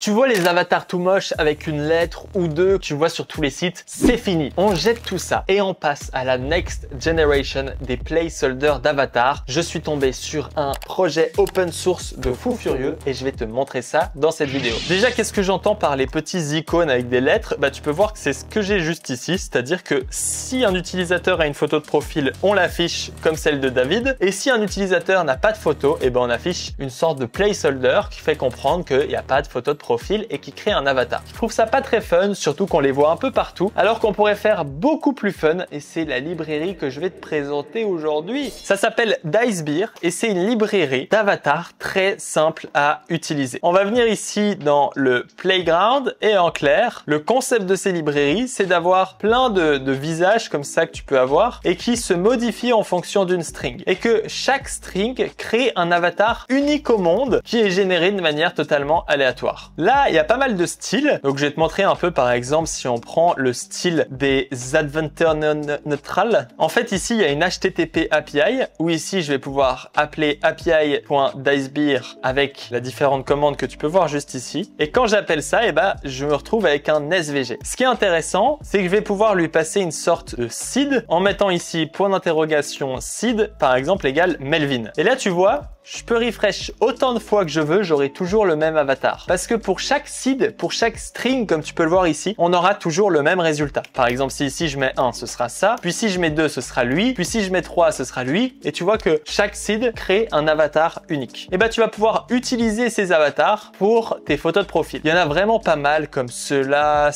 Tu vois les avatars tout moches avec une lettre ou deux que tu vois sur tous les sites, c'est fini. On jette tout ça et on passe à la next generation des placeholders d'avatars. Je suis tombé sur un projet open source de fou furieux et je vais te montrer ça dans cette vidéo. Déjà, qu'est-ce que j'entends par les petits icônes avec des lettres? Bah, tu peux voir que c'est ce que j'ai juste ici, c'est-à-dire que si un utilisateur a une photo de profil, on l'affiche comme celle de David, et si un utilisateur n'a pas de photo, et ben on affiche une sorte de placeholder qui fait comprendre qu'il n'y a pas de photo de profil et qui crée un avatar. Je trouve ça pas très fun, surtout qu'on les voit un peu partout, alors qu'on pourrait faire beaucoup plus fun, et c'est la librairie que je vais te présenter aujourd'hui. Ça s'appelle Dicebeer et c'est une librairie d'avatars très simple à utiliser. On va venir ici dans le playground et en clair, le concept de ces librairies, c'est d'avoir plein de visages comme ça que tu peux avoir et qui se modifient en fonction d'une string. Et que chaque string crée un avatar unique au monde qui est généré de manière totalement aléatoire. Là, il y a pas mal de styles. Donc, je vais te montrer un peu, par exemple, si on prend le style des Adventure Neutral. En fait, ici, il y a une HTTP API où ici, je vais pouvoir appeler API.dicebeer avec la différente commande que tu peux voir juste ici. Et quand j'appelle ça, eh ben, je me retrouve avec un SVG. Ce qui est intéressant, c'est que je vais pouvoir lui passer une sorte de seed en mettant ici point d'interrogation seed, par exemple, égale Melvin. Et là, tu vois, je peux refresh autant de fois que je veux, j'aurai toujours le même avatar. Parce que pour chaque seed, pour chaque string, comme tu peux le voir ici, on aura toujours le même résultat. Par exemple, si ici je mets 1, ce sera ça. Puis si je mets 2, ce sera lui. Puis si je mets 3, ce sera lui. Et tu vois que chaque seed crée un avatar unique. Et ben, tu vas pouvoir utiliser ces avatars pour tes photos de profil. Il y en a vraiment pas mal comme ceux-là,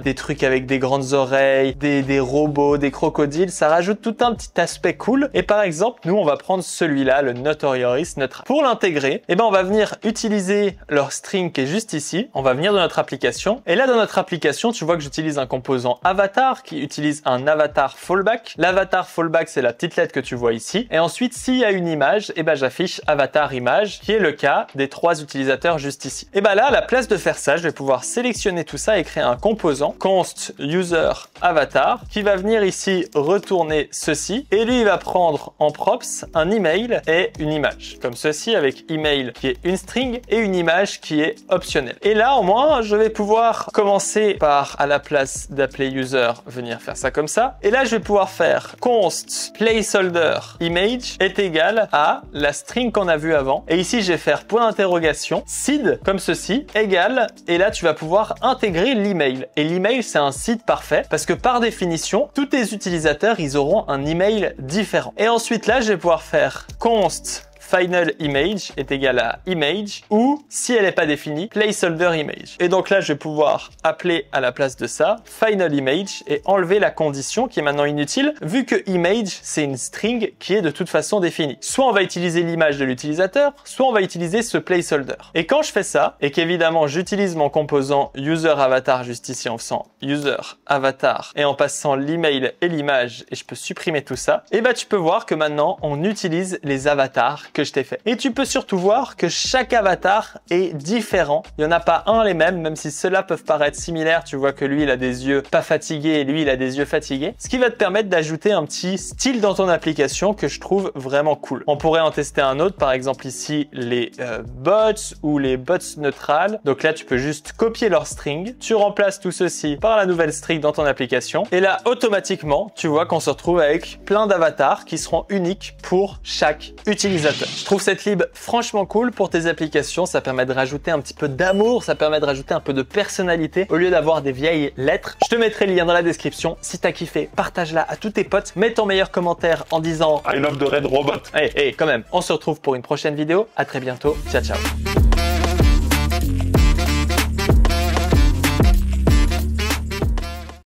des trucs avec des grandes oreilles, des robots, des crocodiles. Ça rajoute tout un petit aspect cool. Et par exemple, nous, on va prendre celui-là, le Notorious Neutral. Pour l'intégrer, eh ben, on va venir utiliser leur string qui est juste ici. On va venir dans notre application. Et là, dans notre application, tu vois que j'utilise un composant avatar qui utilise un avatar fallback. L'avatar fallback, c'est la petite lettre que tu vois ici. Et ensuite, s'il y a une image, eh ben, j'affiche avatar image, qui est le cas des 3 utilisateurs juste ici. Et ben là, à la place de faire ça, je vais pouvoir sélectionner tout ça et créer un composant const user avatar qui va venir ici retourner ceci. Et lui, il va prendre en props un email et une image. Comme ceci avec email qui est une string et une image qui est optionnelle. Et là, au moins, je vais pouvoir commencer par, à la place d'appeler user, venir faire ça comme ça. Et là, je vais pouvoir faire const placeholder image est égal à la string qu'on a vue avant. Et ici, je vais faire point d'interrogation seed comme ceci égale. Et là, tu vas pouvoir intégrer l'email. Et l'email, c'est un seed parfait parce que par définition, tous tes utilisateurs, ils auront un email différent. Et ensuite, là, je vais pouvoir faire const final image est égal à image ou si elle n'est pas définie, placeholder image. Et donc là, je vais pouvoir appeler à la place de ça final image et enlever la condition qui est maintenant inutile vu que image, c'est une string qui est de toute façon définie. Soit on va utiliser l'image de l'utilisateur, soit on va utiliser ce placeholder. Et quand je fais ça et qu'évidemment, j'utilise mon composant user avatar juste ici en faisant user avatar et en passant l'email et l'image et je peux supprimer tout ça, et bah tu peux voir que maintenant, on utilise les avatars que je t'ai fait. Et tu peux surtout voir que chaque avatar est différent. Il n'y en a pas un les mêmes, même si ceux-là peuvent paraître similaires. Tu vois que lui, il a des yeux pas fatigués et lui, il a des yeux fatigués. Ce qui va te permettre d'ajouter un petit style dans ton application que je trouve vraiment cool. On pourrait en tester un autre, par exemple ici, les bots ou les bots neutrales. Donc là, tu peux juste copier leur string. Tu remplaces tout ceci par la nouvelle string dans ton application. Et là, automatiquement, tu vois qu'on se retrouve avec plein d'avatars qui seront uniques pour chaque utilisateur. Je trouve cette lib franchement cool pour tes applications. Ça permet de rajouter un petit peu d'amour, ça permet de rajouter un peu de personnalité au lieu d'avoir des vieilles lettres. Je te mettrai le lien dans la description. Si t'as kiffé, partage-la à tous tes potes. Mets ton meilleur commentaire en disant I love the red robot. Hey, quand même. On se retrouve pour une prochaine vidéo. À très bientôt. Ciao, ciao.